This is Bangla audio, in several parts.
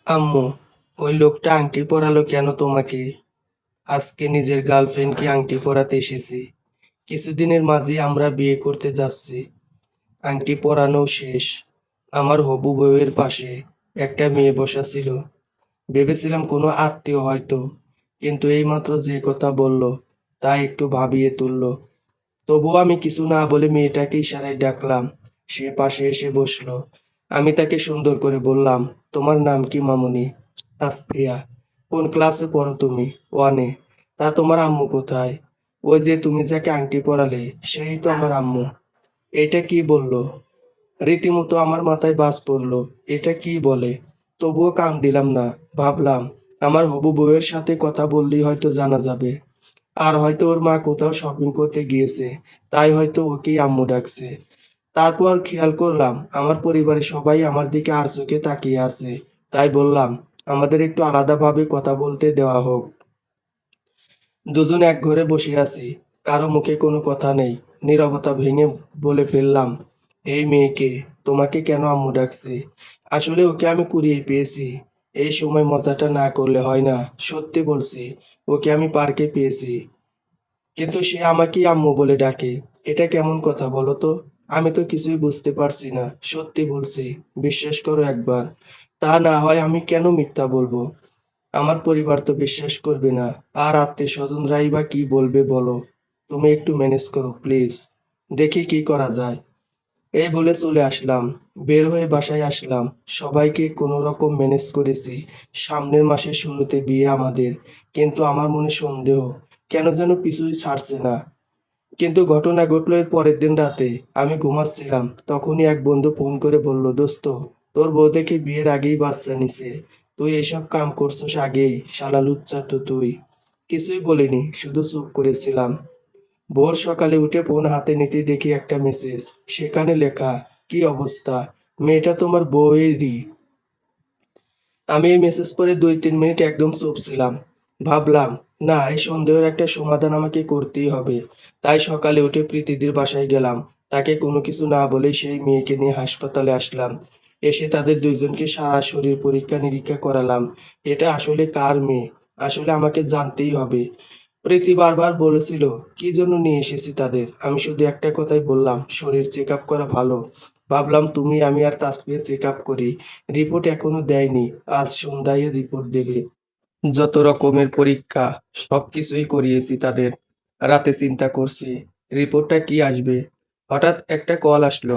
আম্মু, ওই লোকটা আংটি পরালো কেন তোমাকে? আজকে নিজের গার্লফ্রেন্ডকে আংটি পরাতে এসেছি। কিছুদিনের মাঝেই আমরা বিয়ে করতে যাচ্ছি। আংটি পরানো শেষ। আমার হবু বউয়ের পাশে একটা মেয়ে বসা ছিল। ভেবেছিলাম কোনো আত্মীয় হয়তো, কিন্তু এইমাত্র যে কথা বলল তা একটু ভাবিয়ে তুলল। তবুও আমি কিছু না বলে মেয়েটাকে ইশারায় ডাকলাম। সে পাশে এসে বসলো। আমি তাকে সুন্দর করে বললাম, তোমার নাম কি মামুনি? তাসফিয়া। কোন ক্লাসে পড়ো তুমি? ওয়ানে। তা তোমার আম্মু কোথায়? ওই যে তুমি যাকে আংটি পরালে, সেই তো আমার আম্মু। এটা কি বললো? রীতিমতো আমার মাথায় বাজ পড়লো। এটা কি বলে? তবুও কান দিলাম না। ভাবলাম, আমার হবু বউয়ের সাথে কথা বললেই হয়তো জানা যাবে। আর হয়তো ওর মা কোথাও শপিং করতে গিয়েছে, তাই হয়তো ওকেই আম্মু ডাকছে। তারপর খেয়াল করলাম আমার পরিবারের সবাই আমার দিকে আর চোখে তাকিয়ে আছে। তাই বললাম, আমাদের একটু আলাদাভাবে কথা বলতে দেওয়া হোক। দুজন এক ঘরে বসে আছি, কারো মুখে কোনো কথা নেই। নীরবতা ভেঙে বলে ফেললাম, এই মেয়েকে তোমাকে কেন আম্মু ডাকছে? আসলে ওকে আমি কুড়িয়ে পেয়েছি। এই সময় মজাটা না করলে হয় না। সত্যি বলছি, ওকে আমি পার্কে পেয়েছি, কিন্তু সে আমাকেই আম্মু বলে ডাকে। এটা কেমন কথা বলো তো? আমি তো কিছুই বুঝতে পারছি না। সত্যি বলছি, বিশ্বাস করো একবার। তা না হয় আমি কেন মিথ্যা বলবো? আমার পরিবার তো বিশ্বাস করবে না, আর আত্মীয় স্বজনরাই বা কি বলবে বলো? তুমি একটু ম্যানেজ করো প্লিজ, দেখি কি করা যায়। এই বলে চলে আসলাম। বের হয়ে বাসায় আসলাম। সবাইকে কোনো রকম ম্যানেজ করেছি। সামনের মাসের শুরুতে বিয়ে আমাদের। কিন্তু আমার মনে সন্দেহ, কেন যেন কিছুই ছাড়ছে না। কিন্তু ঘটনা ঘটলো এর পরের দিন রাতে। আমি ঘুমাচ্ছিলাম, তখনই এক বন্ধু ফোন করে বলল, দোস্ত, তোর বউ দেখি বিয়ের আগেই বাচ্চা নিছে। তুই এসব কাম করছিস আগেই, শালা লুচ্চা তো তুই। কিছুই বলিনি, শুধু চুপ করেছিলাম। ভোর সকালে উঠে ফোন হাতে নিতেই দেখি একটা মেসেজ। সেখানে লেখা, কি অবস্থা? মেয়েটা তোমার বউয়েরই। আমি এই মেসেজ পড়ে 2-3 মিনিট একদম চুপ ছিলাম। ভাবলাম, না, এই সন্দেহের একটা সমাধান আমাকে করতেই হবে। তাই সকালে উঠে প্রীতিদের বাসায় গেলাম। তাকে কোনো কিছু না বলেই সেই মেয়েকে নিয়ে হাসপাতালে আসলাম। এসে তাদের দুইজনকে সারা শরীর পরীক্ষা নিরীক্ষা করালাম। এটা আসলে কার মেয়ে? আসলে আমাকে জানতেই হবে। প্রীতি বারবার বলেছিল কি জন্য নিয়ে এসেছি তাদের। আমি শুধু একটা কথাই বললাম, শরীর চেক আপ করা ভালো। ভাবলাম তুমি আমি আর তাসফিয়া চেক আপ করি। রিপোর্ট এখনো দেয়নি, আজ সন্ধ্যায় রিপোর্ট দেবে। যত রকমের পরীক্ষা সবকিছুই করিয়েছি তাদের। রাতে চিন্তা করছি রিপোর্টটা কি আসবে। হঠাৎ একটা কল আসলো।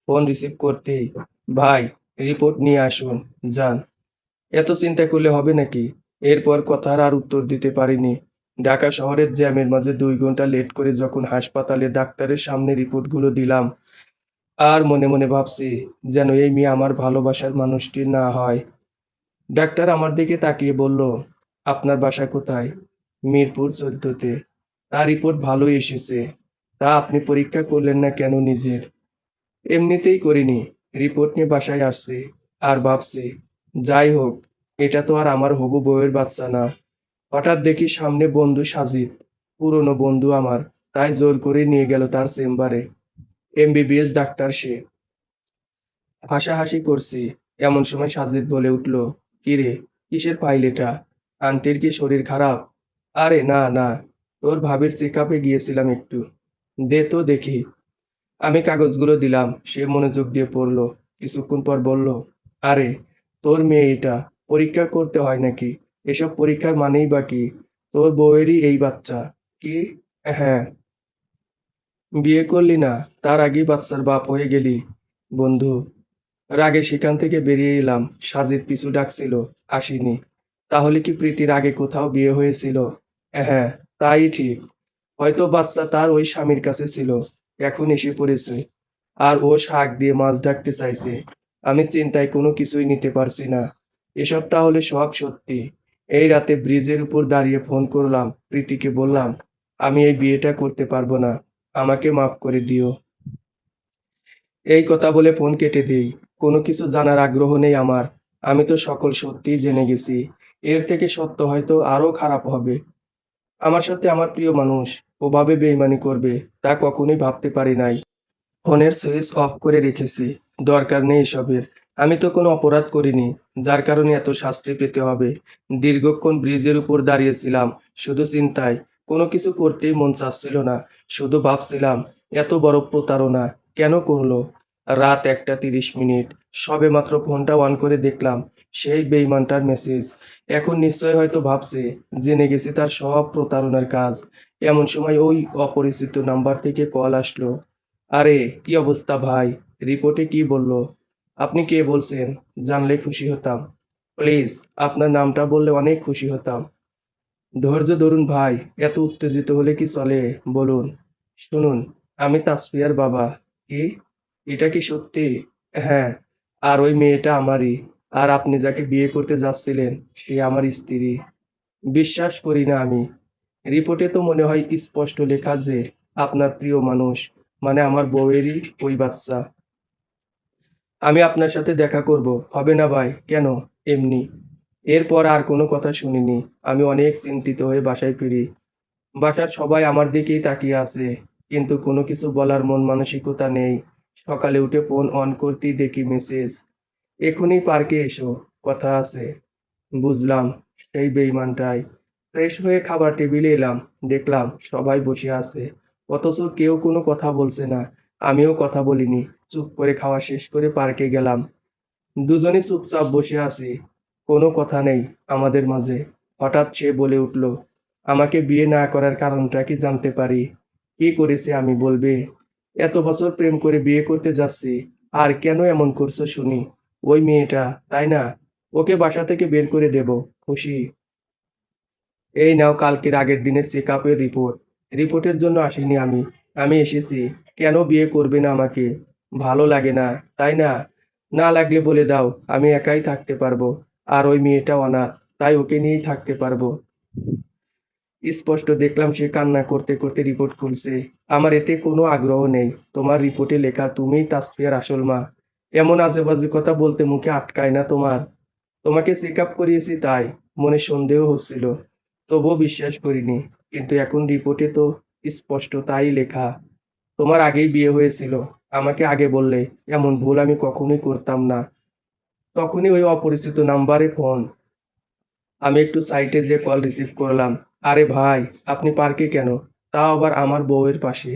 ফোন রিসিভ করতেই, ভাই, রিপোর্ট নিয়ে আসুন, যান। এত চিন্তা করলে হবে নাকি? এরপর কথার আর উত্তর দিতে পারিনি। ঢাকা শহরের জ্যামের মাঝে 2 ঘন্টা লেট করে যখন হাসপাতালে ডাক্তারের সামনে রিপোর্টগুলো দিলাম, আর মনে মনে ভাবছি, যেন এই মেয়ে আমার ভালোবাসার মানুষটি না হয়। ডাক্তার আমার দিকে তাকিয়ে বলল, আপনার বাসা কোথায়? মিরপুর 14-তে। তার রিপোর্ট ভালোই এসেছে। তা আপনি পরীক্ষা করলেন না কেন নিজের? এমনিতেই করিনি, রিপোর্ট নিয়ে বাসায় আসছি। আর ভাবছি, যাই হোক, এটা তো আর আমার হবু বউয়ের বাচ্চা না। হঠাৎ দেখি সামনে বন্ধু সাজিদ, পুরনো বন্ধু আমার। তাই জোর করে নিয়ে গেল তার চেম্বারে। এমবিবিএস ডাক্তার সে। হাসাহাসি করছি। এমন সময় সাজিদ বলে উঠল, কিরে, কিসের ফাইল এটা? আন্টির কি শরীর খারাপ? আরে না না, তোর ভাবির চেক আপে গিয়েছিলাম একটু। দে তো দেখি। আমি কাগজগুলো দিলাম। সে মনোযোগ দিয়ে পড়লো। কিছুক্ষণ পর বলল, আরে, তোর মেয়ে এটা, পরীক্ষা করতে হয় নাকি? এসব পরীক্ষার মানেই বা কি? তোর বউয়েরই এই বাচ্চা। কি? হ্যাঁ। বিয়ে করলি না, তার আগেই বাচ্চার বাপ হয়ে গেলি? বন্ধু। রাগে সেখান থেকে বেরিয়ে এলাম। সাজিদ পিছু ডাকছিল, আসিনি। তাহলে কি প্রীতির আগে কোথাও বিয়ে হয়েছিল? হ্যাঁ, তাই ঠিক। হয়তো বাচ্চা তার ওই স্বামীর কাছে ছিল, এখন এসে পড়েছে। আর ও শাক দিয়ে মাছ ডাকতে চাইছে। আমি চিন্তায় কোনো কিছুই নিতে পারছি না। এসব তাহলে সব সত্যি। এই রাতে ব্রিজের উপর দাঁড়িয়ে ফোন করলাম প্রীতিকে, বললাম, আমি এই বিয়েটা করতে পারবো না, আমাকে মাফ করে দিও। এই কথা বলে ফোন কেটে দিই। কোনো কিছু জানার আগ্রহ নেই আমার। আমি তো সকল সত্যিই জেনে গেছি। এর থেকে সত্য হয়তো আরো খারাপ হবে। আমার সাথে আমার প্রিয় মানুষ ওভাবে বেইমানি করবে, তা কখনোই ভাবতে পারি নাই। ফোনের সুইচ অফ করে রেখেছি। দরকার নেই এসবের। আমি তো কোনো অপরাধ করিনি, যার কারণে এত শাস্তি পেতে হবে। দীর্ঘক্ষণ ব্রিজের উপর দাঁড়িয়েছিলাম, শুধু চিন্তায়। কোনো কিছু করতেই মন চাচ্ছিল না। শুধু ভাবছিলাম, এত বড় প্রতারণা কেন করলো? রাত 1:30। সবেমাত্র ফোনটা অন করে দেখলাম, সেই বেইমানটার মেসেজ। এখন নিশ্চয় হয়তো ভাবছে, জেনে গেছি তার সব প্রতারণার কাজ। এমন সময় ওই অপরিচিত নাম্বার থেকে কল আসলো। আরে, কি অবস্থা ভাই? রিপোর্টে কি বললো? আপনি কে বলছেন? জানলে খুশি হতাম। প্লিজ, আপনার নামটা বললে অনেক খুশি হতাম। ধৈর্য ধরুন ভাই, এত উত্তেজিত হলে কি চলে? বলুন। শুনুন, আমি তাসফিয়ার বাবা। কি? এটা কি সত্যি? হ্যাঁ, আর ওই মেয়েটা আমারই। আর আপনি যাকে বিয়ে করতে যাচ্ছিলেন, সে আমার স্ত্রী। বিশ্বাস করি না আমি। রিপোর্টে তো মনে হয় স্পষ্ট লেখা যে আপনার প্রিয় মানুষ, মানে আমার বউয়েরই ওই বাচ্চা। আমি আপনার সাথে দেখা করব। হবে না ভাই। কেন? এমনি। এরপর আর কোনো কথা শুনিনি। আমি অনেক চিন্তিত হয়ে বাসায় ফিরি। বাসার সবাই আমার দিকেই তাকিয়ে আছে, কিন্তু কোনো কিছু বলার মন মানসিকতা নেই। সকালে উঠে ফোন অন করতেই দেখি মেসেজ, এখনই পার্কে এসো, কথা আছে। বুঝলাম, সেই বেইমানটাই। ফ্রেশ হয়ে খাবার টেবিলে এলাম, দেখলাম সবাই বসে আছে, অথচ কেউ কোনো কথা বলছে না। আমিও কথা বলিনি, চুপ করে খাওয়া শেষ করে পার্কে গেলাম। দুজনই চুপচাপ বসে আছি, কোনো কথা নেই আমাদের মাঝে। হঠাৎ সে বলে উঠল, আমাকে বিয়ে না করার কারণটা কি জানতে পারি? কি করেছি আমি, বলবে? এত বছর প্রেম করে বিয়ে করতে যাচ্ছি, আর কেন এমন করছো শুনি? ওই মেয়েটা, তাই না? ওকে বাসা থেকে বের করে দেব। খুশি? এই নাও কালকের আগের দিনের চেক আপের রিপোর্ট। রিপোর্টের জন্য আসিনি আমি। আমি এসেছি, কেন বিয়ে করবে না আমাকে? ভালো লাগে না, তাই না? না লাগলে বলে দাও, আমি একাই থাকতে পারবো। আর ওই মেয়েটা অনাথ, তাই ওকে নিয়েই থাকতে পারবো। স্পষ্ট দেখলাম সে কান্না করতে করতে রিপোর্ট খুলছে। আমার এতে কোনো আগ্রহ নেই। তোমার রিপোর্টে লেখা তুমিই তাসফিয়ার আসল মা। এমন আজেবাজে কথা বলতে মুখে আটকায় না তোমার? তোমাকে চেক আপ করিয়েছি তাই মনে সন্দেহ হচ্ছিল, তবুও বিশ্বাস করিনি। কিন্তু এখন রিপোর্টে তো স্পষ্ট তাই লেখা। তোমার আগেই বিয়ে হয়েছিল। আমাকে আগে বললে এমন ভুল আমি কখনোই করতাম না। তখনই ওই অপরিচিত নাম্বারে ফোন। আমি একটু সাইটে যে কল রিসিভ করলাম। আরে ভাই, আপনি পার্কে কেন? তাও আবার আমার বউয়ের পাশে।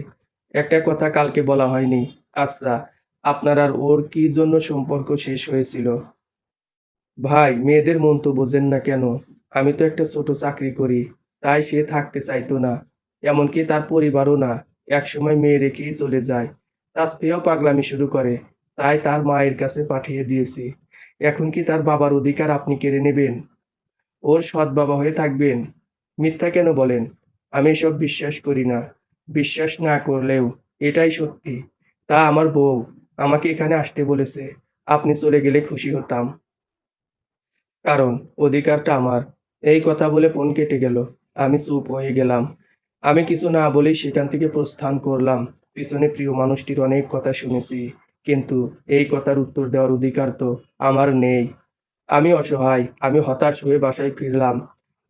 একটা কথা কালকে বলা হয়নি। আচ্ছা, আপনার আর ওর কি জন্য সম্পর্ক শেষ হয়েছিল? ভাই, মেয়েদের মন তো বোঝেন না কেন? আমি তো একটা ছোট চাকরি করি, তাই সে থাকতে চাইতো না। এমনকি তার পরিবারও না। একসময় মেয়ে রেখেই চলে যায়। তাসফিয়াও পাগলামি শুরু করে, তাই তার মায়ের কাছে পাঠিয়ে দিয়েছি। এখন কি তার বাবার অধিকার আপনি কেড়ে নেবেন? ওর সৎ বাবা হয়ে থাকবেন? মিথ্যা কেন বলেন? আমি এসব বিশ্বাস করি না। বিশ্বাস না করলেও এটাই সত্যি। তা আমার বউ আমাকে এখানে আসতে বলেছে। আপনি চলে গেলে খুশি হতাম, কারণ অধিকারটা আমার। এই কথা বলে ফোন কেটে গেল। আমি চুপ হয়ে গেলাম। আমি কিছু না বলেই সেখান থেকে প্রস্থান করলাম। পিছনে প্রিয় মানুষটির অনেক কথা শুনেছি, কিন্তু এই কথার উত্তর দেওয়ার অধিকার তো আমার নেই। আমি অসহায়। আমি হতাশ হয়ে বাসায় ফিরলাম।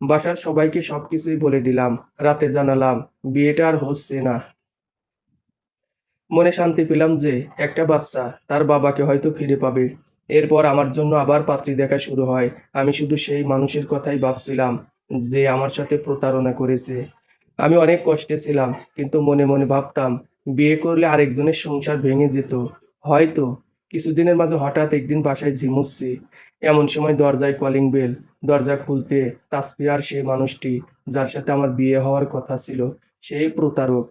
বাসার সবাইকে সবকিছুই বলে দিলাম। রাতে জানালাম বিয়েটা আর হচ্ছে না। মনে শান্তি পেলাম যে একটা বাচ্চা তার বাবাকে হয়তো ফিরে পাবে। এরপর আমার জন্য আবার পাত্রী দেখা শুরু হয়। আমি শুধু সেই মানুষের কথাই ভাবছিলাম যে আমার সাথে প্রতারণা করেছে। আমি অনেক কষ্টে ছিলাম, কিন্তু মনে মনে ভাবতাম বিয়ে করলে আরেকজনের সংসার ভেঙে যেত। হয়তো কিছুদিনের মাঝে হঠাৎ একদিন বাসায় ঝিমুচ্ছি, এমন সময় দরজায় কলিং বেল। দরজা খুলতে তাসফিয়ার, সে মানুষটি যার সাথে আমার বিয়ে হওয়ার কথা ছিল, সেই প্রতারক।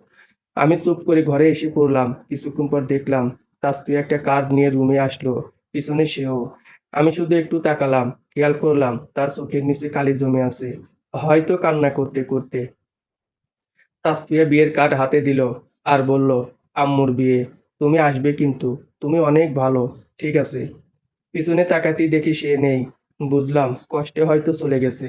আমি চুপ করে ঘরে এসে পড়লাম। কিছুক্ষণ পর দেখলাম তাসফিয়া একটা কার্ড নিয়ে রুমে আসলো, পিছনে সেও। আমি শুধু একটু তাকালাম, খেয়াল করলাম তার চোখের নিচে কালি জমে আছে, হয়তো কান্না করতে করতে। তাসফিয়া বিয়ের কার্ড হাতে দিল আর বলল, আম্মুর বিয়ে, তুমি আসবে কিন্তু। তুমি অনেক ভালো। ঠিক আছে। পিছনে তাকাতেই দেখি সে নেই। বুঝলাম কষ্টে হয়তো চলে গেছে।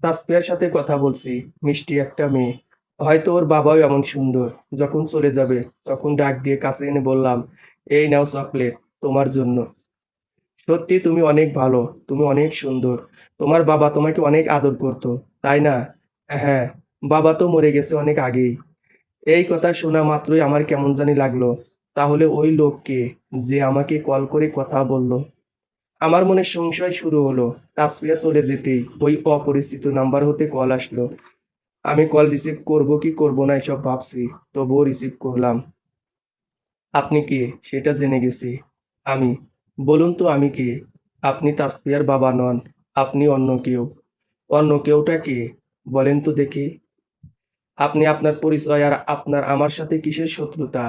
তাসফিয়ার সাথে কথা বলছি, মিষ্টি একটা মেয়ে। হয়তো ওর বাবাও এমন সুন্দর। যখন চলে যাবে তখন ডাক দিয়ে কাছে এনে বললাম, এই নাও চকলেট, তোমার জন্য। সত্যি তুমি অনেক ভালো, তুমি অনেক সুন্দর। তোমার বাবা তোমাকে অনেক আদর করতো, তাই না? হ্যাঁ, বাবা তো মরে গেছে অনেক আগেই। এই কথা শোনা মাত্রই আমার কেমন জানি লাগলো। তাহলে ওই লোককে, যে আমাকে কল করে কথা বলল, আমার মনে সংশয় শুরু হলো। তাসফিয়া চলে যেতেই ওই অপরিচিত নাম্বার হতে কল আসলো। আমি কল রিসিভ করব কি করব না এসব ভাবছি, তবুও রিসিভ করলাম। আপনি কে সেটা জেনে গেছি। আমি। বলুন তো আমি কে? আপনি তাসফিয়ার বাবা নন, আপনি অন্য কেউ। অন্য কেউটা কে? বলেন তো দেখি। আপনি আপনার পরিচয় আর আপনার আমার সাথে কিসের শত্রুতা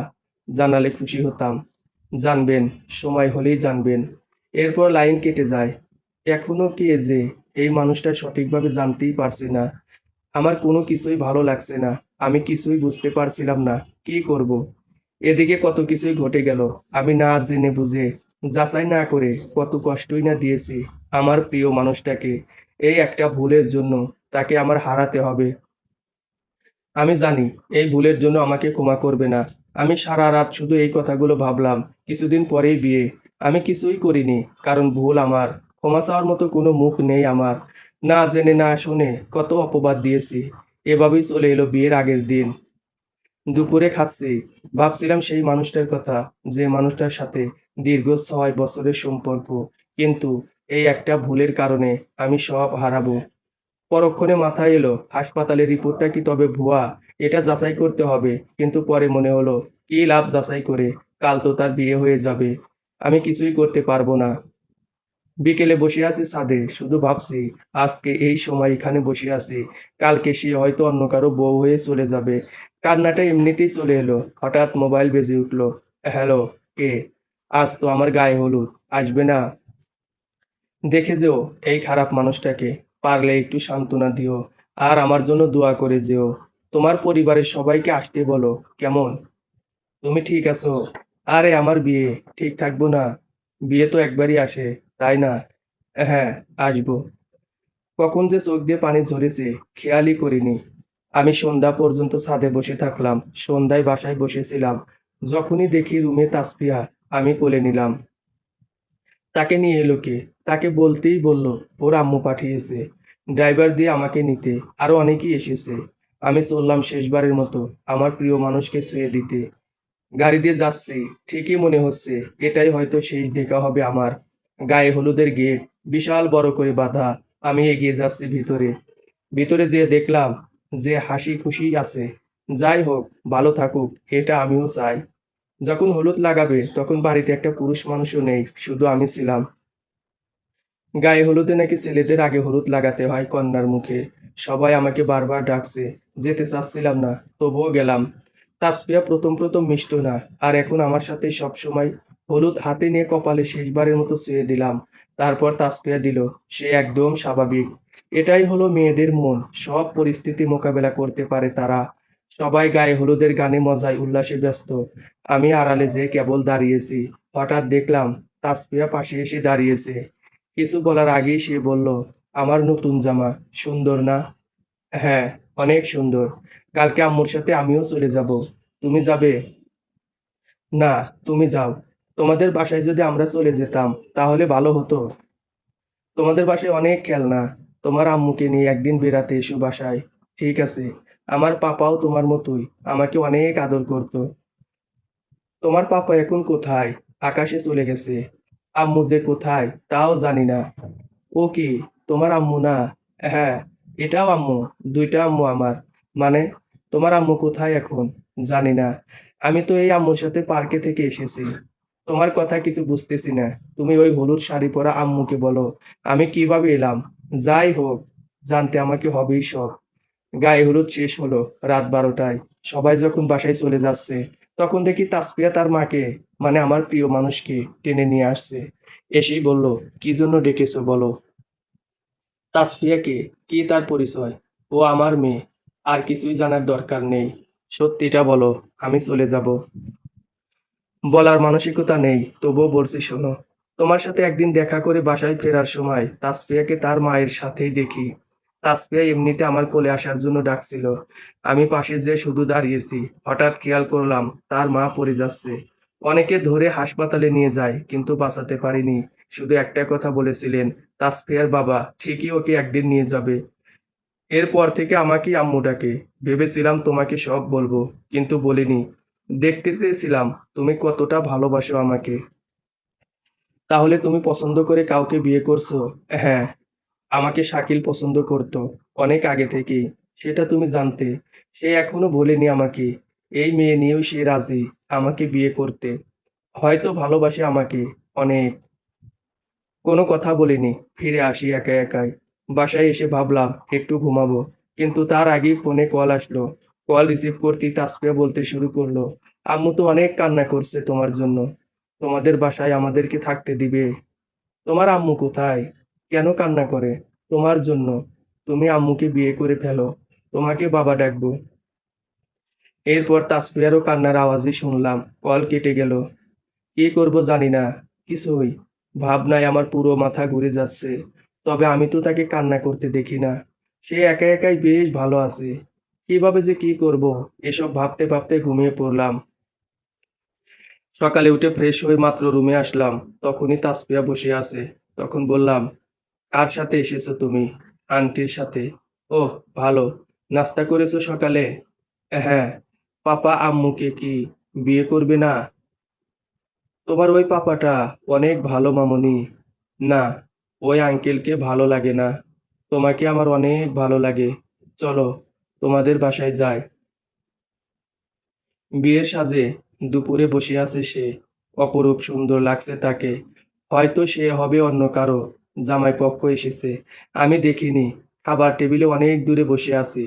জানালে খুশি হতাম। জানবেন, সময় হলেই জানবেন। এরপর লাইন কেটে যায়। এখনো কে যে এই মানুষটা সঠিকভাবে জানতেই পারছি না। আমার কোনো কিছুই ভালো লাগছে না। আমি কিছুই বুঝতে পারছিলাম না কি করব। এদিকে কত কিছুই ঘটে গেল। আমি না জেনে বুঝে যাচাই না করে কত কষ্টই না দিয়েছি আমার প্রিয় মানুষটাকে। এই একটা ভুলের জন্য তাকে আমার হারাতে হবে। আমি জানি এই ভুলের জন্য আমাকে ক্ষমা করবে না। আমি সারা রাত শুধু এই কথাগুলো ভাবলাম। কিছুদিন পরেই বিয়ে। আমি কিছুই করিনি, কারণ ভুল আমার। ক্ষমা চাওয়ার মতো কোনো মুখ নেই আমার। না জেনে না শুনে কত অপবাদ দিয়েছি। এভাবেই চলে এলো বিয়ের আগের দিন। দুপুরে খাচ্ছি, ভাবছিলাম সেই মানুষটার কথা, যে মানুষটার সাথে দীর্ঘ 6 বছরের সম্পর্ক। কিন্তু এই একটা ভুলের কারণে আমি সব হারাবো। পরক্ষণে মাথায় এলো হাসপাতালের রিপোর্টটা কি তবে ভুয়া, এটা যাচাই করতে হবে। কিন্তু পরে মনে হলো কি লাভ যাচাই করে, কাল তো তার বিয়ে হয়ে যাবে। আমি কিছুই করতে পারবো না। বিকেলে বসে আছি ছাদে, শুধু ভাবছি আজকে এই সময় এখানে বসে আছি, কালকে সে হয়তো অন্য কারো বউ হয়ে চলে যাবে। কান্নাটা এমনিতেই চলে এলো। হঠাৎ মোবাইল বেজে উঠলো। হ্যালো, কে? আজ তো আমার গায়ে হলুদ, আসবে না? দেখে যেও এই খারাপ মানুষটাকে, পারলে একটু সান্ত্বনা দিও, আর আমার জন্য দোয়া করে যেও। তোমার পরিবারের সবাইকে আসতে বলো, কেমন? তুমি ঠিক আছো? আরে আমার বিয়ে, ঠিক থাকবো না? বিয়ে তো একবারই আসে, তাই না? হ্যাঁ, আসবো। কখন যে চোখ দিয়ে পানি ঝরেছে খেয়ালই করিনি। আমি সন্ধ্যা পর্যন্ত ছাদে বসে থাকলাম। সন্ধ্যায় বাসায় বসেছিলাম। যখনই দেখি রুমে তাসপিয়া, আমি কোলে নিলাম। তাকে নিয়ে এলো কে? তাকে বলতেই বলল ওর আম্মু পাঠিয়েছে ড্রাইভার দিয়ে আমাকে নিতে। আরো অনেকেই এসেছে। আমি চললাম শেষবারের মতো আমার প্রিয় মানুষকে ছুঁয়ে দিতে। গাড়ি দিয়ে যাচ্ছি, ঠিকই মনে হচ্ছে এটাই হয়তো শেষ দেখা হবে আমার। গায়ে হলুদের গেট বিশাল বড় করে বাঁধা। আমি এগিয়ে যাচ্ছি ভিতরে। ভিতরে যেয়ে দেখলাম যে হাসি খুশি আছে। যাই হোক, ভালো থাকুক, এটা আমিও চাই। যখন হলুদ লাগাবে তখন বাড়িতে একটা পুরুষ মানুষও নেই, শুধু আমি ছিলাম। গায়ে হলুদে নাকি ছেলেদের আগে হলুদ লাগাতে হয় কন্যার মুখে। সবাই আমাকে বারবার ডাকছে। যেতে চাচ্ছিলাম না, তবুও গেলাম। তাসপিয়া প্রথম প্রথম মিশতো না, আর এখন আমার সাথে সব সময়। হলুদ হাতে নিয়ে কপালে শেষবারের মতো ছুঁয়ে দিলাম। তারপর তাসপিয়া দিল। সে একদম স্বাভাবিক। এটাই হলো মেয়েদের মন, সব পরিস্থিতি মোকাবেলা করতে পারে তারা। সবাই গায়ে হলুদের গানে মজায় উল্লাসে ব্যস্ত। আমি আড়ালে যেয়ে কেবল দাঁড়িয়েছি। হঠাৎ দেখলাম তাসপিয়া পাশে এসে দাঁড়িয়েছে। কিছু বলার আগেই সে বলল, আমার নতুন জামা সুন্দর না? হ্যাঁ, অনেক সুন্দর। কালকে আম্মুর সাথে আমিও চলে যাব। তুমি যাবে? না, তুমি যাও। তোমাদের বাসায় যদি আমরা চলে যেতাম তাহলে ভালো হতো। তোমাদের বাসায় অনেক খেলনা। তোমার আম্মুকে নিয়ে একদিন বেড়াতে এসো বাসায়। ঠিক আছে। আমার পাপাও তোমার মতোই আমাকে অনেক আদর করতো। তোমার পাপা এখন কোথায়? আকাশে চলে গেছে। আম্মু যে কোথায় তাও জানি না। ও কি তোমার আম্মু না? হ্যাঁ, এটাও আম্মু। দুইটা আম্মু আমার। মানে, তোমার আম্মু কোথায় এখন? জানি না। আমি তো এই আম্মুর সাথে পার্কে থেকে এসেছি। তোমার কথা কিছু বুঝতেছি না। তুমি ওই হলুদ শাড়ি পরা আম্মুকে বলো আমি কিভাবে এলাম। যাই হোক, জানতে আমাকে হবেই সব। গায়ে হলুদ শেষ হলো রাত 12টায়। সবাই যখন বাসায় চলে যাচ্ছে, তখন দেখি তাসপিয়া তার মাকে, মানে আমার প্রিয় মানুষকে টেনে নিয়ে আসছে। এসেই বলল, কি জন্য ডেকেছো বলো। তাসফিয়াকে, কি তার পরিচয়? ও আমার মেয়ে। আর কিছুই জানার দরকার নেই। সত্যিটা বলো, আমি চলে যাব। বলার মানসিকতা নেই, তবুও বলছি শোনো। তোমার সাথে একদিন দেখা করে বাসায় ফেরার সময় তাসফিয়াকে তার মায়ের সাথেই দেখি। তাসফিয়া এমনিতে আমার কোলে আসার জন্য ডাকছিল। আমি পাশে যেয়ে শুধু দাঁড়িয়েছি। হঠাৎ খেয়াল করলাম তার মা পড়ে যাচ্ছে। অনেকে ধরে হাসপাতালে নিয়ে যায়, কিন্তু বাঁচাতে পারিনি। শুধু একটা কথা বলেছিলেন, তাসফিয়ার বাবা ঠিকই ওকে একদিন নিয়ে যাবে। এরপর থেকে আমাকেই আম্মু ডাকে। ভেবেছিলাম তোমাকে সব বলবো, কিন্তু বলিনি। দেখতে চেয়েছিলাম তুমি কতটা ভালোবাসো আমাকে। তাহলে তুমি পছন্দ করে কাউকে বিয়ে করছো? হ্যাঁ, আমাকে শাকিল পছন্দ করতো অনেক আগে থেকেই। সেটা তুমি জানতে। সে এখনো ভোলেনি আমাকে। এই মেয়ে নিয়েও সে রাজি আমাকে বিয়ে করতে। হয়তো ভালোবাসে আমাকে অনেক। কোনো কথা বলিনি। ফিরে আসি একা একাই। বাসায় এসে ভাবলাম একটু ঘুমাবো। কিন্তু তার আগেই ফোনে কল আসলো। কল রিসিভ করতেই তাসফিয়া বলতে শুরু করলো, আম্মু তো অনেক কান্না করছে তোমার জন্য। তোমাদের বাসায় আমাদেরকে থাকতে দিবে? তোমার আম্মু কোথায়? কেন কান্না করে? তোমার জন্য। তুমি আম্মুকে বিয়ে করে ফেলো। তোমাকে বাবা ডাকবো। এরপর তাসফিয়ারও কান্নার আওয়াজই শুনলাম। কল কেটে গেল। কি করব জানি না। কিছুই। ভাবনায় আমার পুরো মাথা ঘুরে যাচ্ছে। তবে আমি তো তাকে কান্না করতে দেখি না। সে একা একাই বেশ ভালো আছে। কিভাবে যে কি করব এসব ভাবতে ভাবতে ঘুমিয়ে পড়লাম। সকালে উঠে ফ্রেশ হয়ে মাত্র রুমে আসলাম। তখনই তাসফিয়া বসে আছে। তখন বললাম, কার সাথে এসেছো তুমি? আন্টির সাথে। ওহ, ভালো। নাস্তা করেছো সকালে? হ্যাঁ। পাপা আম্মুকে কি বিয়ে করবে না? তোমার ওই পাপাটা অনেক ভালো মামুনি। না, ওই আঙ্কেলকে ভালো লাগে না। তোমাকে আমার অনেক ভালো লাগে। চলো, তোমাদের বাসায় যাই। বিয়ের সাজে দুপুরে বসে আছে সে। অপরূপ সুন্দর লাগছে তাকে। হয়তো সে হবে অন্য কারো জামাইপক্ষ এসেছে। আমি দেখিনি। খাবার টেবিলে অনেক দূরে বসে আছি।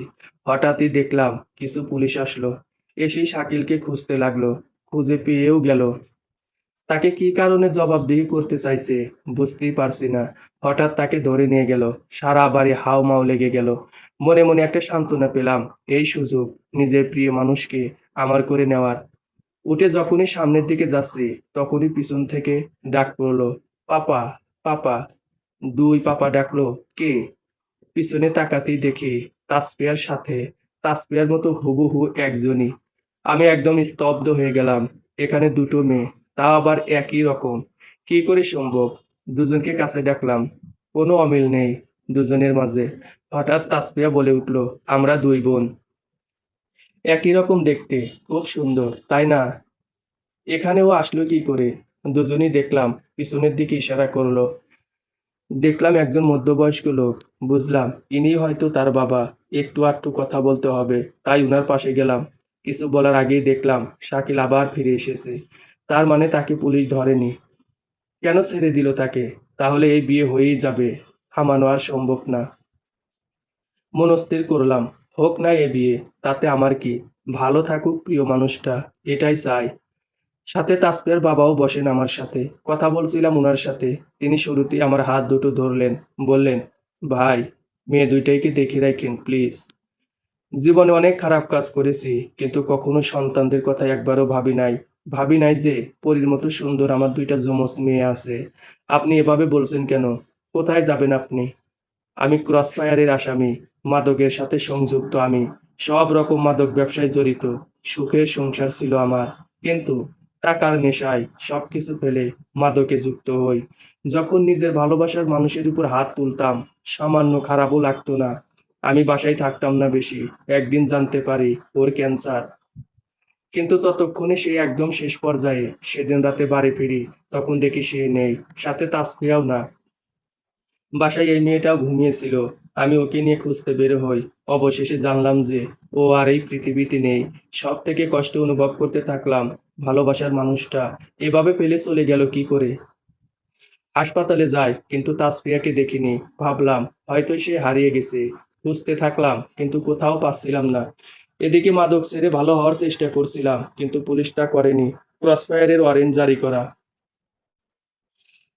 হঠাৎই দেখলাম কিছু পুলিশ আসলো। এসেই শাকিলকে খুঁজতে লাগলো। খুঁজে পেয়েও গেল। তাকে কি কারণে জবাবদিহি করতে চাইছে বুঝতেই পারছি না। হঠাৎ তাকে ধরে নিয়ে গেল। সারা বাড়ি হাউমাউ লেগে গেল। মনে মনে একটা সান্ত্বনা পেলাম। এই সুযোগ নিজের প্রিয় মানুষকে আমার করে নেওয়ার। উঠে যখনই সামনের দিকে যাচ্ছি তখনই পিছন থেকে ডাক পড়লো, পাপা, পাপা। দুই পাপা ডাকলো। কে? পিছনে তাকাতেই দেখি তাসফিয়ার সাথে। তাসফিয়ার মতো হুবহু একজনই। আমি একদম স্তব্ধ হয়ে গেলাম। এখানে দুটো মেয়ে, তাও আবার একই রকম। কি করে সম্ভব? দুজনকে কাছে ডাকলাম। কোনো অমিল নেই দুজনের মাঝে। হঠাৎ তাসফিয়া বলে উঠল, আমরা দুই বোন। একই রকম দেখতে, খুব সুন্দর তাই না? এখানেও আসলো কি করে? দুজনই দেখলাম। পিছনের দিকে ইশারা করলো। দেখলাম একজন মধ্যবয়স্ক লোক। বুঝলাম ইনি হয়তো তার বাবা। একটু আধটু কথা বলতে হবে, তাই উনার পাশে গেলাম। কিছু বলার আগেই দেখলাম শাকিল আবার ফিরে এসেছে। তার মানে তাকে পুলিশ ধরেনি। কেন ছেড়ে দিল তাকে? তাহলে এই বিয়ে হয়েই যাবে। থামানো আর সম্ভব না। মনস্থির করলাম, হোক না এ বিয়ে, তাতে আমার কি। ভালো থাকুক প্রিয় মানুষটা, এটাই চাই। সাথে তাসফিয়ার বাবাও বসেন আমার সাথে। কথা বলছিলাম উনার সাথে। তিনি শুরুতেই আমার হাত দুটো ধরলেন। বললেন, ভাই, মেয়ে দুইটাইকে দেখে রাখেন প্লিজ। জীবনে অনেক খারাপ কাজ করেছি, কিন্তু কখনো সন্তানদের কথা একবারও ভাবি নাই। ভাবি নাই যে পরীর মতো সুন্দর আমার দুইটা যমজ মেয়ে আছে। আপনি এভাবে বলছেন কেন? কোথায় যাবেন আপনি? আমি ক্রসফায়ারের আসামি। মাদকের সাথে সংযুক্ত আমি। সব রকম মাদক ব্যবসায় জড়িত। সুখের সংসার ছিল আমার। কিন্তু টাকার নেশায় সবকিছু ফেলে মাদকে যুক্ত হই। যখন নিজের ভালোবাসার মানুষের উপর হাত তুলতাম, সামান্য খারাপও লাগতো না। আমি বাসায় থাকতাম না বেশি। একদিন জানতে পারি ওর ক্যান্সার। কিন্তু ততক্ষণে সে একদম শেষ পর্যায়ে। সেদিন রাতে বাড়ি ফিরি, তখন দেখি সে নেই। সাথে তাসফিয়াও না। বাসায় এই মেয়েটাও ঘুমিয়েছিল। আমি ওকে নিয়ে খুঁজতে বের হই। অবশেষে জানলাম যে ও আর এই পৃথিবীতে নেই। সব থেকে কষ্ট অনুভব করতে থাকলাম। ভালোবাসার মানুষটা এভাবে ফেলে চলে গেল কি করে? হাসপাতালে যাই, কিন্তু তাসফিয়াকে দেখিনি। ভাবলাম হয়তো সে হারিয়ে গেছে। খুঁজতে থাকলাম, কিন্তু কোথাও পাচ্ছিলাম না। এদিকে মাদক ছেড়ে ভালো হওয়ার চেষ্টা করছিলাম, কিন্তু পুলিশ তা করেনি। ক্রসফায়ারের ওয়ারেন্ট জারি করা।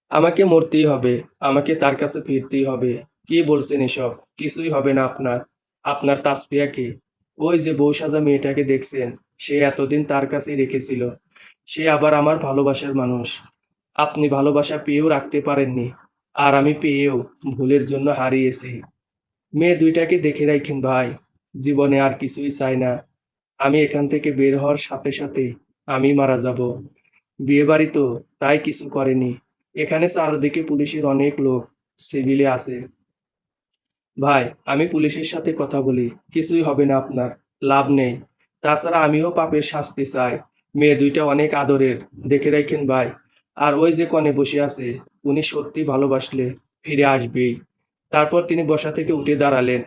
আমাকে মরতেই হবে। আমাকে তার কাছে ফিরতেই হবে। কি বলছেন এসব? কিছুই হবে না আপনার। আপনার তাসফিয়াকে, ওই যে বউ সাজা মেয়েটাকে দেখছেন, সে এতদিন তার কাছেই রেখেছিল। সে আবার আমার ভালোবাসার মানুষ। আপনি ভালোবাসা পেয়েও রাখতে পারেননি। আর আমি পেয়েও ভুলের জন্য হারিয়েছি। মেয়ে দুইটাকে দেখে রাখেন ভাই। জীবনে আর কিছুই চাই না। আমি এখান থেকে বের হওয়ার সাথে সাথে আমি মারা যাব। বিয়েবাড়ি তো, তাই কিছু করেনি। এখানে চারদিকে পুলিশের অনেক লোক সিভিলে আছে। ভাই, আমি পুলিশের সাথে কথা বলি। কিছুই হবে না আপনার। লাভ নেই। তাছাড়া আমিও পাপের শাস্তি চাই। মেয়ে দুইটা অনেক আদরের। দেখে রাখেন ভাই। আর ওই যে কনে বসে আছে, উনি সত্যি ভালোবাসলে ফিরে আসবেই। তারপর তিনি বসা থেকে উঠে দাঁড়ালেন,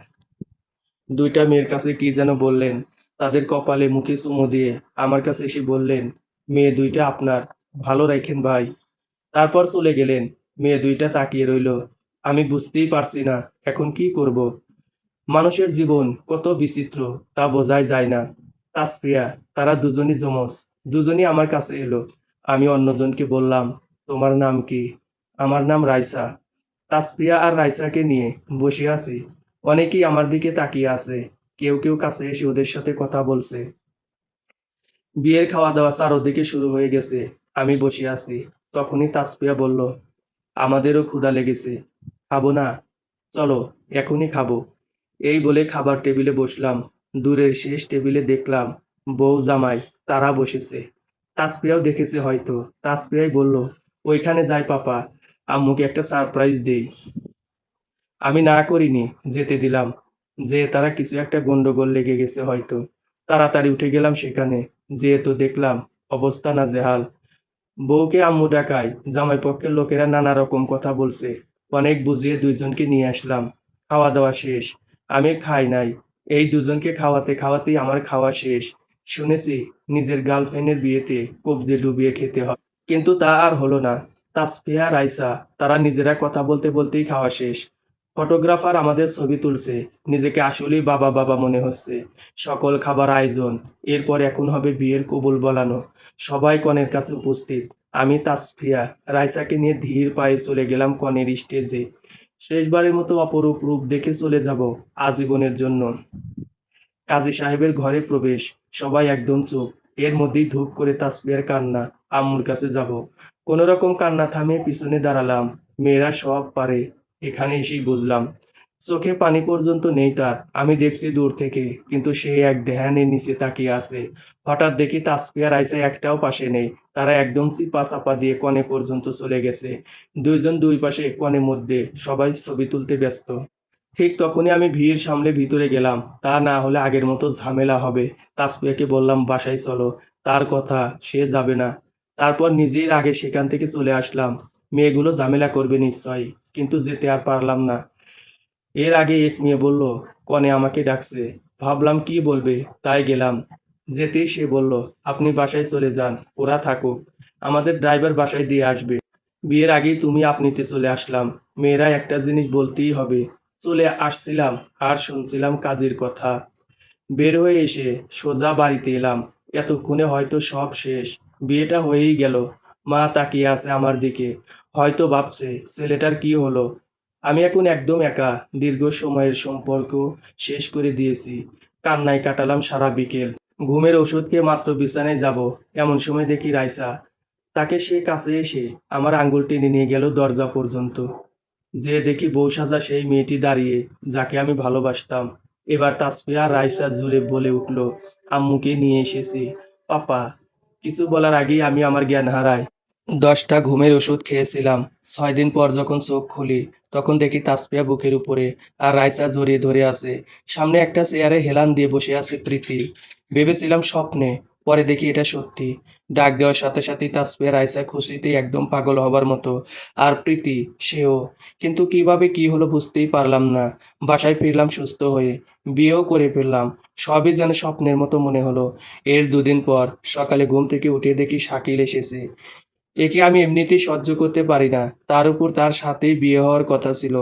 দুইটা মেয়ের কাছে কি যেন বললেন, তাদের কপালে মুখে চুমু দিয়ে আমার কাছে এসে বললেন, মেয়ে দুইটা আপনার, ভালো রাখেন ভাই। তারপর চলে গেলেন। মেয়ে দুইটা তাকিয়ে রইল। আমি বুঝতেই পারছি না এখন কি করব। মানুষের জীবন কত বিচিত্র তা বোঝাই যায় না। তাসফিয়া, তারা দুজনই যমজ, দুজনই আমার কাছে এলো। আমি অন্যজনকে বললাম, তোমার নাম কি? আমার নাম রাইসা। তাসফিয়া আর রাইসাকে নিয়ে বসে আছি। অনেকেই আমার দিকে তাকিয়ে আছে, কেউ কেউ কাছে এসে ওদের সাথে কথা বলছে। বিয়ের খাওয়া দাওয়া চারদিকে শুরু হয়ে গেছে। আমি বসে আছি। তখনই তাসফিয়া বলল, আমাদেরও ক্ষুধা লেগেছে, খাবো না? চলো, এখনই খাবো। এই বলে খাবার টেবিলে বসলাম। দূরের শেষ টেবিলে দেখলাম বউ জামাই তারা বসেছে। তাসফিয়াও দেখেছে হয়তো। তাসফিয়াই বলল, ওইখানে যাই পাপা, আম্মুকে একটা সারপ্রাইজ দেই। আমি না করিনি, যেতে দিলাম। যে তারা কিছু একটা গন্ডগোল লেগে গেছে হয়তো। তাড়াতাড়ি উঠে গেলাম সেখানে। যেয়ে তো দেখলাম অবস্থা নাজেহাল। বউকে আম্মু ডাকায় জামাই পক্ষের লোকেরা নানা রকম কথা বলছে। অনেক বুঝিয়ে দুইজনকে নিয়ে আসলাম। খাওয়া দাওয়া শেষ। আমি খাই নাই। এই দুজনকে খাওয়াতে খাওয়াতেই আমার খাওয়া শেষ। শুনেছি নিজের গার্লফ্রেন্ডের বিয়েতে কবজি ডুবিয়ে খেতে হয়, কিন্তু তা আর হলো না। তাসফিয়া রাইসা তারা নিজেরা কথা বলতে বলতেই খাওয়া শেষ। ফটোগ্রাফার আমাদের ছবি তুলছে। নিজেকে আসলেই বাবা বাবা মনে হচ্ছে। সকল খাবার আয়োজন। এরপর এখন হবে বিয়ের কবুল বলানো। সবাই কনের কাছে উপস্থিত। আমি তাসফিয়া রাইসাকে নিয়ে ধীর পায়ে চলে গেলাম কনের স্টেজে। শেষবারের মতো অপরূপ রূপ দেখে চলে যাব আজীবনের জন্য। কাজী সাহেবের ঘরে প্রবেশ। সবাই একদম চুপ। এর মধ্যেই ধূপ করে তাসফিয়ার কান্না। আম্মুর কাছে যাব। কোনো রকম কান্না থামিয়ে পিছনে দাঁড়ালাম। মেয়েরা সব পারে, এখানে এসেই বুঝলাম। চোখে পানি পর্যন্ত নেই তার। আমি দেখছি দূর থেকে, কিন্তু সে এক ধ্যানে নিচে তাকিয়ে আছে। হঠাৎ দেখি তাসফিয়া রাইসা একটাও পাশে নেই। তারা একদম চিপা চাপা দিয়ে কনে পর্যন্ত চলে গেছে। দুইজন দুই পাশে কনে মধ্যে, সবাই ছবি তুলতে ব্যস্ত। ঠিক তখনই আমি ভিড় সামলে ভিতরে গেলাম। তা না হলে আগের মতো ঝামেলা হবে। তাসফিয়াকে বললাম বাসায় চলো। তার কথা, সে যাবে না। তারপর নিজেই আগে সেখান থেকে চলে আসলাম। মেয়েগুলো ঝামেলা করবে নিশ্চয়ই, কিন্তু যেতে আর পারলাম না। এর আগে এক মেয়ে বলল, কনে আমাকে ডাকছে। ভাবলাম কি বলবে, তাই গেলাম। যেতেই সে বলল, আপনি বাসায় চলে যান, ওরা থাকুক। আমাদের ড্রাইভার বাসায় দিয়ে আসবে। বিয়ের আগেই তুমি আপনিতে চলে আসলাম। মেয়েরা একটা জিনিস বলতেই হবে। চলে আসছিলাম আর শুনছিলাম কাজের কথা। বের হয়ে এসে সোজা বাড়িতে এলাম। এতক্ষণে হয়তো সব শেষ। বিয়েটা হয়েই গেল। মা তাকিয়ে আছে আমার দিকে, হয়তো ভাবছে ছেলেটার কি হলো। আমি এখন একদম একা। দীর্ঘ সময়ের সম্পর্ক শেষ করে দিয়েছি। কান্নায় কাটালাম সারা বিকেল। ঘুমের ওষুধ খেয়ে মাত্র বিছানায় যাব, এমন সময় দেখি রাইসা। তাকে সে কাছে এসে আমার আঙ্গুল টেনে নিয়ে গেল দরজা পর্যন্ত। যে দেখি বউ সাজা সেই মেয়েটি দাঁড়িয়ে, যাকে আমি ভালোবাসতাম। এবার তাসফিয়া আর রাইসা জুড়ে বলে উঠল, আম্মুকে নিয়ে এসেছি। পাপা। কিছু বলার আগেই আমি আমার জ্ঞান হারাই। 10টা ঘুমের ওষুধ খেয়েছিলাম। 6 দিন পর যখন চোখ খুলি, তখন দেখি তাসফিয়া বুকের উপরে আর রাইসা জড়িয়ে ধরে আছে। সামনে একটা চেয়ারে হেলান দিয়ে বসে আছে প্রীতি। ভেবেছিলাম স্বপ্নে, পরে দেখি এটা সত্যি। ডাক দেওয়ার সাথে সাথেই তাসফিয়া রাইসা খুশিতে একদম পাগল হবার মতো। আর প্রীতি, সেও। কিন্তু কিভাবে কি হলো বুঝতেই পারলাম না। বাসায় ফিরলাম সুস্থ হয়ে। বিয়েও করে ফেললাম। সবই যেন স্বপ্নের মতো মনে হলো। এর 2 দিন পর সকালে ঘুম থেকে উঠে দেখি শাকিল এসেছে। একে আমি এমনিতেই সহ্য করতে পারি না। তার উপর তার সাথেই বিয়ে হওয়ার কথা ছিল।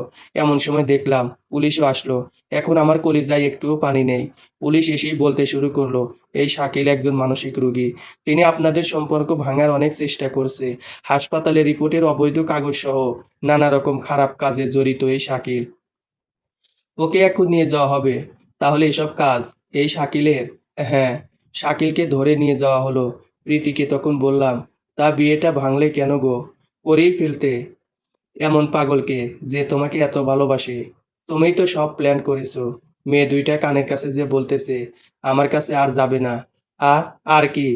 এমন সময় দেখলাম পুলিশও আসলো। এখন আমার কলিজায় একটুও পানি নেই। পুলিশ এসেই বলতে শুরু করলো, এই শাকিল একজন মানসিক রোগী। তিনি আপনাদের সম্পর্ক ভাঙার অনেক চেষ্টা করছে। হাসপাতালে রিপোর্টের অবৈধ কাগজ সহ নানা রকম খারাপ কাজে জড়িত এই শাকিল। ওকে এখন নিয়ে যাওয়া হবে। তাহলে এসব কাজ এই শাকিলের? হ্যাঁ, শাকিলকে ধরে নিয়ে যাওয়া হলো। প্রীতিকে তখন বললাম, তা বিয়েটা ভাঙলে কেন গো? করেই ফেলতে। এমন পাগলকে, যে তোমাকে এত ভালোবাসে। তুমিই তো সব প্ল্যান করেছো। মেয়ে দুইটা কানের কাছে যে বলতেছে আমার কাছে আর যাবে না। আর আর কি,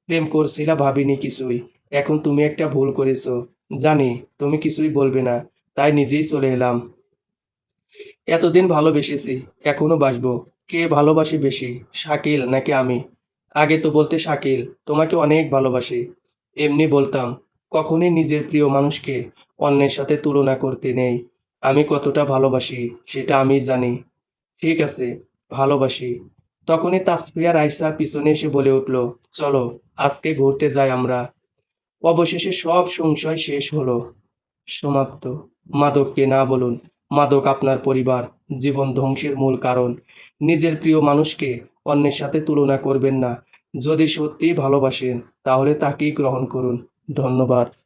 প্রেম করছিলা ভাবিনি কিছুই। এখন তুমি একটা ভুল করেছো। জানি তুমি কিছুই বলবে না, তাই নিজেই চলে এলাম। এতদিন ভালোবেসেছি, এখনো বাসবো। কে ভালোবাসি বেশি, শাকিল নাকি আমি? আগে তো বলতে শাকিল তোমাকে অনেক ভালোবাসি। এমনি বলতাম। কখনই নিজের প্রিয় মানুষকে অন্যের সাথে তুলনা করতে নেই। আমি কতটা ভালোবাসি সেটা আমিই জানি। ঠিক আছে, ভালোবাসি। তখনই তাসফিয়া রাইসা পিছনে এসে বলে উঠল, চলো আজকে ঘুরতে যাই আমরা। অবশেষে সব সংশয় শেষ হলো। সমাপ্ত। মাদককে না বলুন। মাদক আপনার পরিবার, জীবন ধ্বংসের মূল কারণ। নিজের প্রিয় মানুষকে অন্যের সাথে তুলনা করবেন না। যদি সত্যিই ভালোবাসেন তাহলে তাকেই গ্রহণ করুন। ধন্যবাদ।